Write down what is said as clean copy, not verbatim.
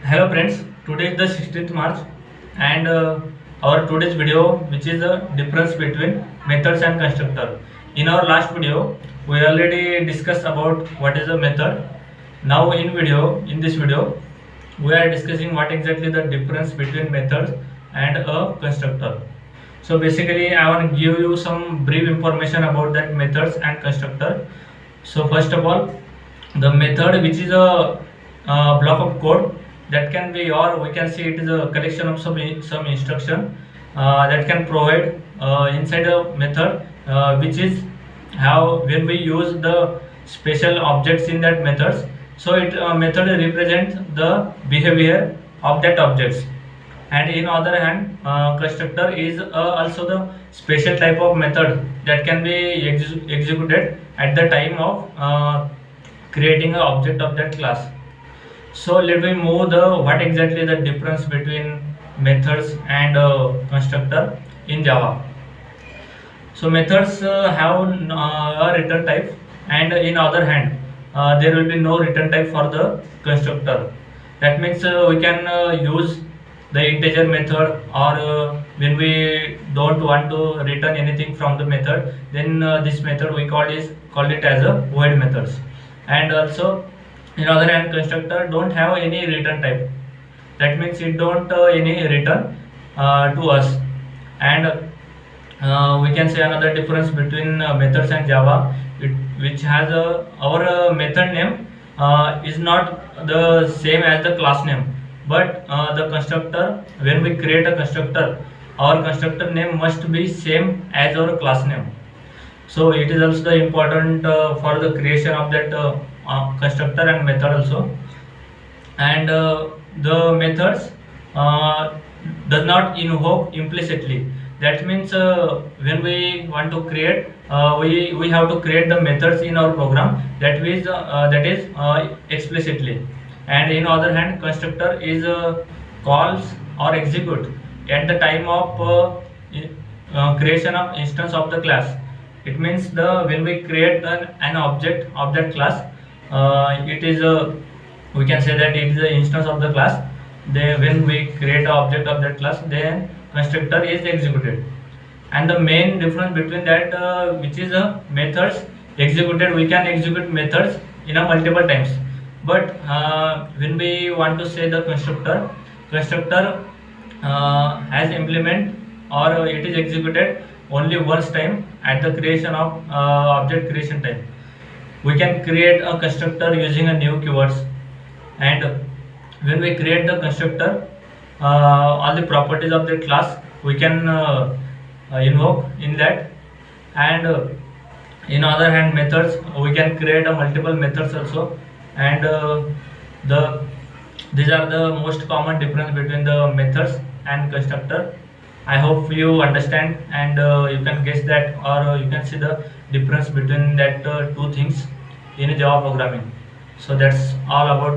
Hello friends, today is the 16th March and our today's video, which is the difference between methods and constructor. In our last video, we already discussed about what is a method. Now in this video, we are discussing what exactly the difference between methods and a constructor. So basically I want to give you some brief information about that methods and constructor. So first of all, the method, which is a block of code that can be, or we can say it is a collection of some instruction that can provide inside a method, which is how when we use the special objects in that methods. So it method represents the behavior of that objects. And in other hand, constructor is also the special type of method that can be executed at the time of creating an object of that class. So let me move the what exactly the difference between methods and constructor in Java. So methods have a return type, and in other hand, there will be no return type for the constructor. That means we can use the integer method, or when we don't want to return anything from the method, then this method we call it as a void methods. And also, in other hand, constructor don't have any return type. That means it don't any return to us. And we can say another difference between methods and Java, which has our method name is not the same as the class name, but the constructor, when we create a constructor, our constructor name must be same as our class name. So it is also important for the creation of that constructor and method also. And the methods does not invoke implicitly. That means when we want to create, we have to create the methods in our program, that is explicitly. And in other hand, constructor is calls or execute at the time of creation of instance of the class. It means when we create an object of that class, it is we can say that it is an instance of the class. When we create an object of that class, then constructor is executed. And the main difference between that, which is methods executed, we can execute methods in a multiple times. But when we want to say the constructor has implement, or it is executed only once time at the creation of object creation time. We can create a constructor using a new keywords, and when we create the constructor, all the properties of the class we can invoke in that. And in other hand, methods, we can create a multiple methods also. And these are the most common difference between the methods and constructor. I hope you understand, and you can guess that, or you can see the difference between that two things in Java programming. So that's all about